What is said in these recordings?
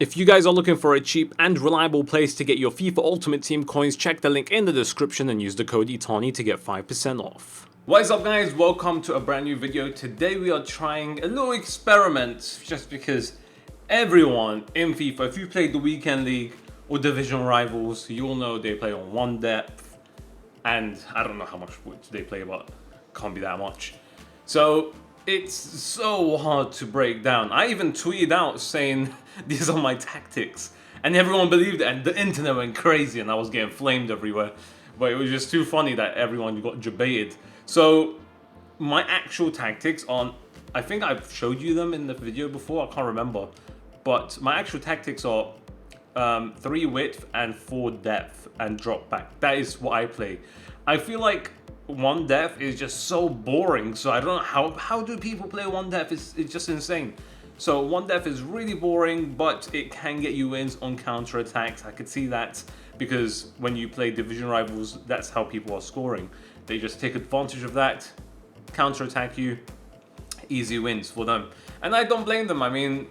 If you guys are looking for a cheap and reliable place to get your FIFA Ultimate Team coins, check the link in the description and use the code ETANI to get 5% off. What is up guys, welcome to a brand new video. Today we are trying a little experiment just because everyone in FIFA, if you played the Weekend League or Division Rivals, you all know they play on one depth and I don't know how much they play, but can't be that much. So it's so hard to break down. I even tweeted out saying these are my tactics and everyone believed it and the internet went crazy and I was getting flamed everywhere. But it was just too funny that everyone got debated. So my actual tactics on, I think I've showed you them in the video before, I can't remember. But my actual tactics are 3 width and 4 depth and drop back. That is what I play. I feel like 1 depth is just so boring, so I don't know how do people play 1 depth. It's just insane. So 1 depth is really boring, but it can get you wins on counter attacks. I could see that because when you play Division Rivals, that's how people are scoring. They just take advantage of that, counter attack you, easy wins for them. And I don't blame them. I mean,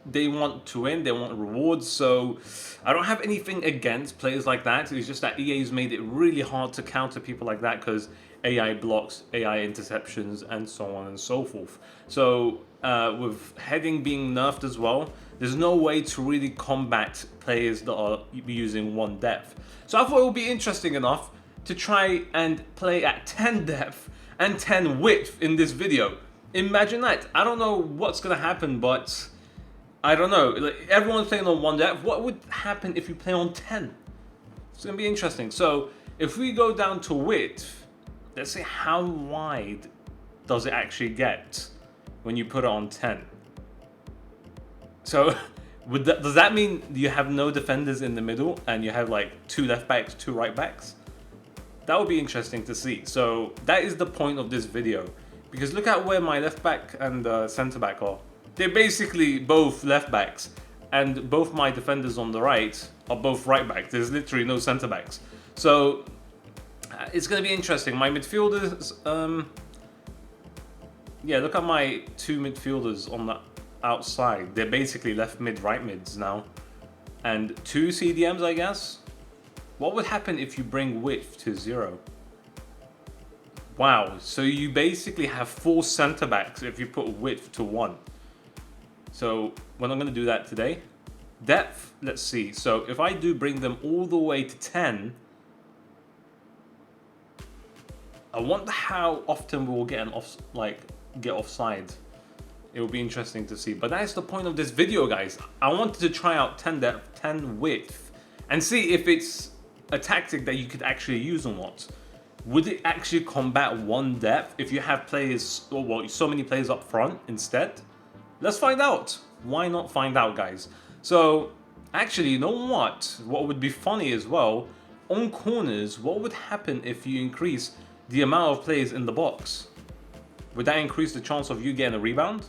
they want to win, they want rewards, so I don't have anything against players like that. It's just that EA's made it really hard to counter people like that because AI blocks, AI interceptions, and so on and so forth. So with heading being nerfed as well, there's no way to really combat players that are using 1 depth. So I thought it would be interesting enough to try and play at 10 depth and 10 width in this video. Imagine that. I don't know what's gonna happen, but I don't know, like, everyone's playing on 1 depth. What would happen if you play on 10? It's going to be interesting. So if we go down to width, let's see how wide does it actually get when you put it on 10. So does that mean you have no defenders in the middle and you have like 2 left backs, 2 right backs? That would be interesting to see. So that is the point of this video. Because look at where my left back and centre back are. They're basically both left backs, and both my defenders on the right are both right backs. There's literally no centre backs. So it's going to be interesting. My midfielders, yeah, look at my 2 midfielders on the outside. They're basically left mid, right mids now. And 2 CDMs, I guess. What would happen if you bring width to 0? Wow, so you basically have 4 centre backs if you put width to 1. So when I'm going to do that today, depth, let's see. So if I do bring them all the way to 10, I wonder how often we will get get offside. It will be interesting to see. But that's the point of this video, guys. I wanted to try out 10 depth, 10 width, and see if it's a tactic that you could actually use or not. Would it actually combat 1 depth if you have players, or well, so many players up front instead? Let's find out. Why not find out, guys? So, actually, you know what? What would be funny as well, on corners, what would happen if you increase the amount of players in the box? Would that increase the chance of you getting a rebound?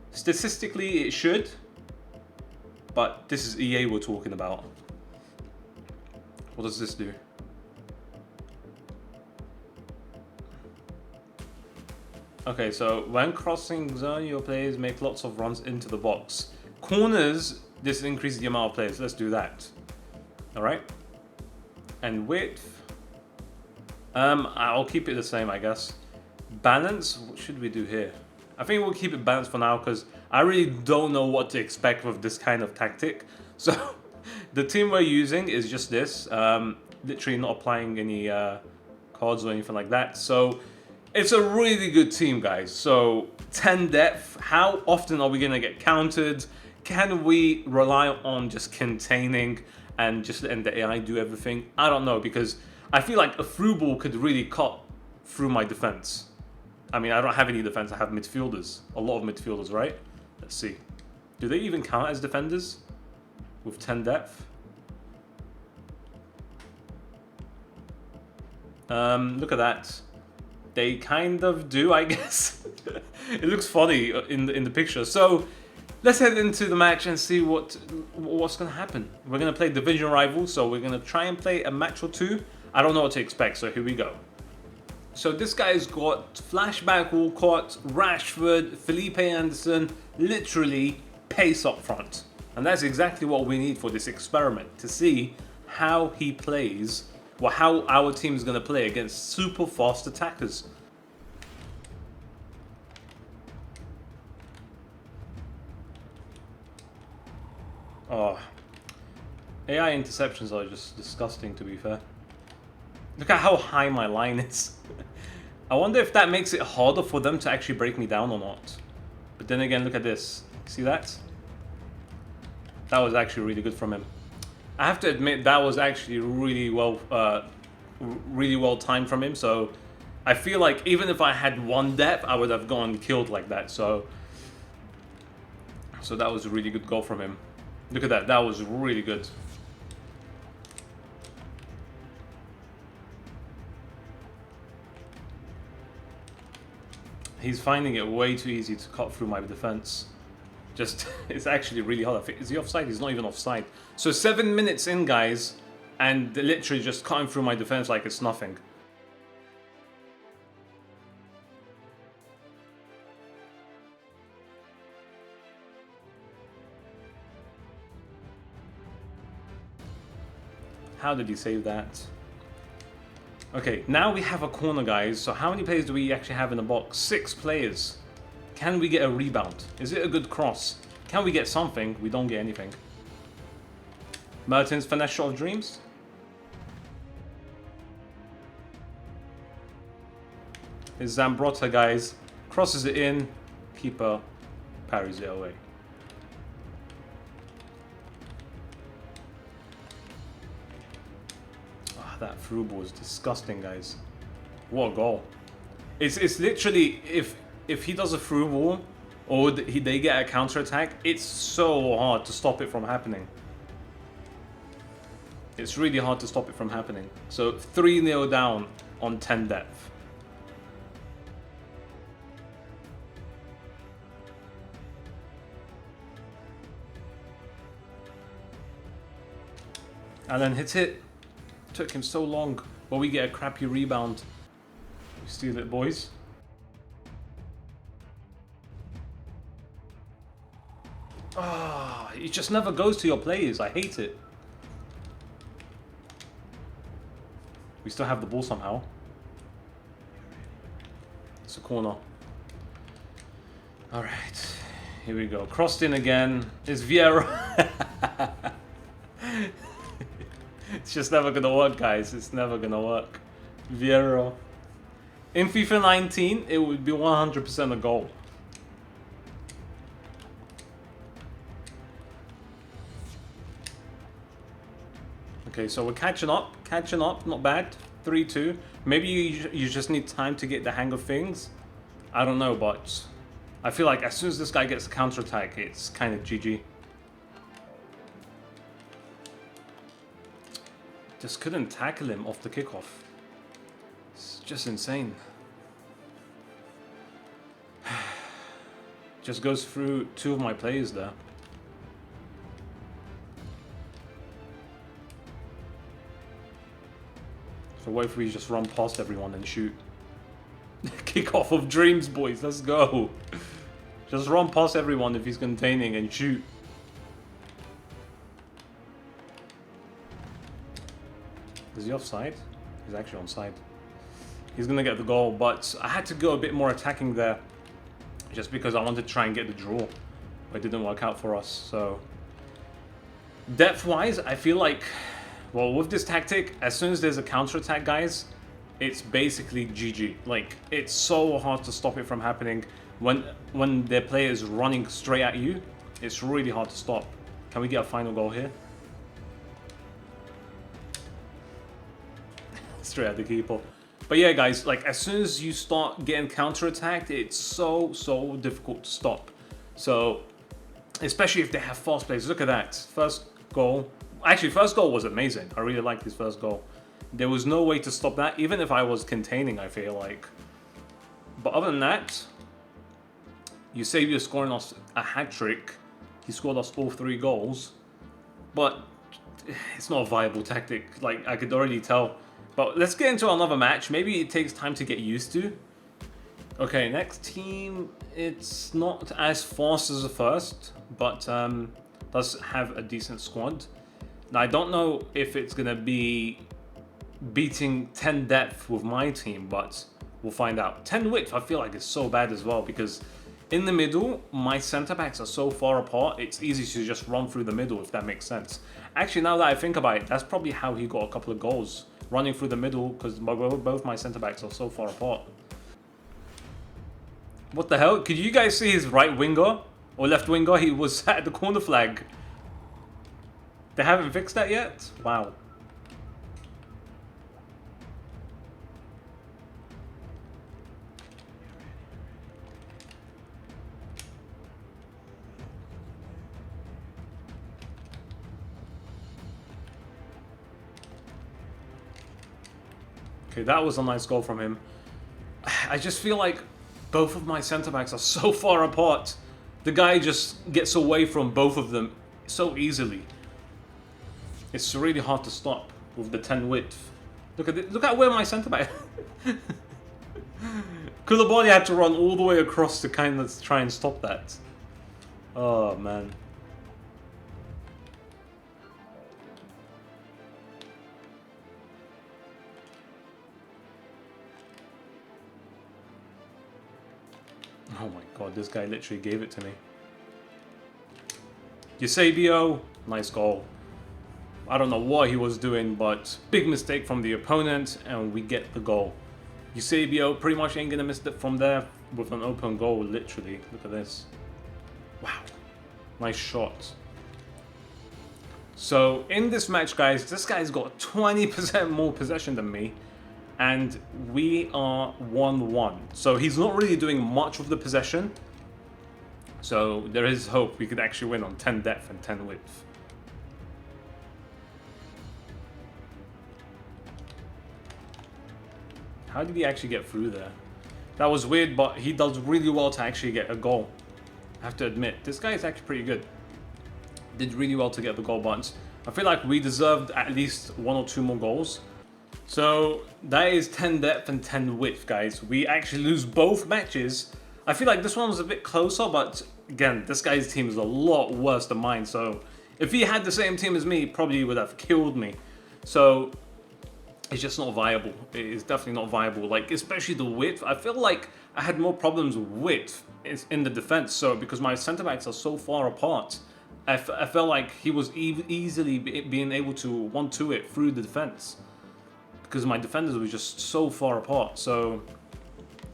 Statistically, it should. But this is EA we're talking about. What does this do? Okay, so when crossing zone, your players make lots of runs into the box. Corners, this increases the amount of players. Let's do that. Alright. And width. I'll keep it the same, I guess. Balance, what should we do here? I think we'll keep it balanced for now because I really don't know what to expect with this kind of tactic. So, the team we're using is just this. Literally not applying any cards or anything like that. So, it's a really good team, guys. So 10 depth, how often are we going to get countered? Can we rely on just containing and just letting the AI do everything? I don't know, because I feel like a through ball could really cut through my defense. I mean, I don't have any defense, I have midfielders. A lot of midfielders, right? Let's see. Do they even count as defenders with 10 depth? Look at that. They kind of do, I guess. It looks funny in the picture. So let's head into the match and see what's going to happen. We're going to play Division Rivals, so we're going to try and play a match or 2. I don't know what to expect, so here we go. So this guy's got Flashback Walcott, Rashford, Felipe Anderson, literally pace up front. And that's exactly what we need for this experiment, to see how he plays, or how our team is going to play against super fast attackers. Oh, AI interceptions are just disgusting, to be fair. Look at how high my line is. I wonder if that makes it harder for them to actually break me down or not. But then again, look at this. See that? That was actually really good from him. I have to admit, that was actually really well timed from him. So I feel like even if I had one depth, I would have gone killed like that. So that was a really good goal from him. Look at that. That was really good. He's finding it way too easy to cut through my defense. Just, it's actually really hard. Is he offside? He's not even offside. So 7 minutes in, guys, and literally just cutting through my defense like it's nothing. How did he save that? Okay, now we have a corner, guys. So how many players do we actually have in the box? 6 players. Can we get a rebound? Is it a good cross? Can we get something? We don't get anything. Mertens' finesse shot of dreams. It's Zambrotta, guys. Crosses it in. Keeper parries it away. That through ball is disgusting, guys. What a goal. It's literally, if he does a through ball or they get a counter attack, it's so hard to stop it from happening. It's really hard to stop it from happening. So 3-0 down on 10 depth. And then hits it. Took him so long, but we get a crappy rebound. We steal it, boys. Ah, it just never goes to your players. I hate it. We still have the ball somehow. It's a corner. All right, here we go. Crossed in again. It's Vieira. It's just never gonna work, guys. It's never gonna work. Vieira. In FIFA 19, it would be 100% a goal. Okay, so we're catching up, not bad. 3-2. Maybe you just need time to get the hang of things. I don't know, but I feel like as soon as this guy gets a counter-attack, it's kind of GG. Just couldn't tackle him off the kickoff. It's just insane. Just goes through 2 of my players there. So what if we just run past everyone and shoot? Kickoff of dreams, boys. Let's go. Just run past everyone if he's containing and shoot. Is he offside? He's actually onside. He's going to get the goal, but I had to go a bit more attacking there just because I wanted to try and get the draw. But it didn't work out for us, so... Depth-wise, I feel like... Well, with this tactic, as soon as there's a counter-attack, guys, it's basically GG. Like, it's so hard to stop it from happening. When their player is running straight at you, it's really hard to stop. Can we get a final goal here? Straight at the keeper. But yeah, guys, like as soon as you start getting counter-attacked, it's so difficult to stop. So, especially if they have fast players. Look at that. First goal. Actually, first goal was amazing. I really liked his first goal. There was no way to stop that, even if I was containing, I feel like. But other than that, Eusebio scoring us a hat-trick. He scored us all 3 goals. But it's not a viable tactic. Like, I could already tell. But let's get into another match. Maybe it takes time to get used to. Okay, next team, it's not as fast as the first, but does have a decent squad. Now, I don't know if it's going to be beating 10 depth with my team, but we'll find out. 10 width, I feel like it's so bad as well, because in the middle, my centre backs are so far apart, it's easy to just run through the middle, if that makes sense. Actually, now that I think about it, that's probably how he got a couple of goals, running through the middle, because both my centre backs are so far apart. What the hell? Could you guys see his right winger or left winger? He was at the corner flag. They haven't fixed that yet? Wow. Okay, that was a nice goal from him. I just feel like both of my centre-backs are so far apart. The guy just gets away from both of them so easily. It's really hard to stop with the 10 width. Look at it. Look at where my centre-back... Koulibaly had to run all the way across to kind of try and stop that. Oh, man. Oh my god, this guy literally gave it to me. Eusebio, nice goal. I don't know what he was doing, but big mistake from the opponent, and we get the goal. Eusebio pretty much ain't gonna miss it from there with an open goal, literally. Look at this. Wow. Nice shot. So, in this match, guys, this guy's got 20% more possession than me. And we are 1-1. So he's not really doing much of the possession. So there is hope we could actually win on 10 depth and 10 width. How did he actually get through there? That was weird, but he does really well to actually get a goal. I have to admit, this guy is actually pretty good. Did really well to get the goal, but I feel like we deserved at least 1 or 2 more goals. So that is 10 depth and 10 width, guys. We actually lose both matches. I feel like this one was a bit closer, but again, this guy's team is a lot worse than mine. So if he had the same team as me, he probably would have killed me. So it's just not viable. It is definitely not viable. Like, especially the width. I feel like I had more problems with width in the defense. So because my centre backs are so far apart, I felt like he was easily being able to 1-2 it through the defense. Because my defenders were just so far apart. So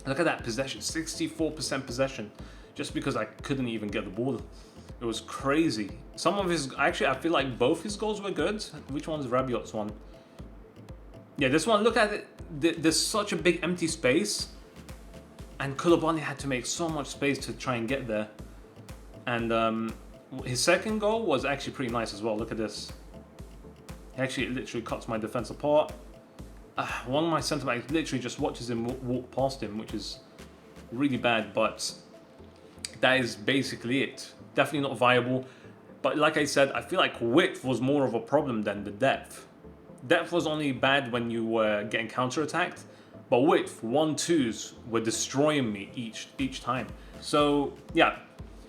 look at that possession, 64% possession, just because I couldn't even get the ball. It was crazy. Some of his, actually, I feel like both his goals were good. Which one's Rabiot's one? Yeah, this one. Look at it. There's such a big empty space, and Koulibaly had to make so much space to try and get there. And his second goal was actually pretty nice as well. Look at this. Actually, it literally cuts my defense apart. One of my centre backs literally just watches him walk past him, which is really bad, but that is basically it. Definitely not viable. But like I said, I feel like width was more of a problem than the depth. Depth was only bad when you were getting counter-attacked, but width, 1-2s were destroying me each time. So yeah,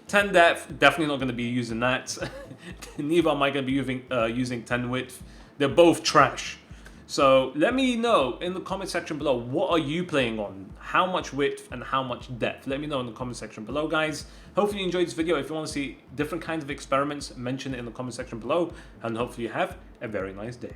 10 depth, definitely not going to be using that. Neither am I going to be using 10 width. They're both trash. So let me know in the comment section below, what are you playing on? How much width and how much depth? Let me know in the comment section below, guys. Hopefully you enjoyed this video. If you want to see different kinds of experiments, mention it in the comment section below. And hopefully you have a very nice day.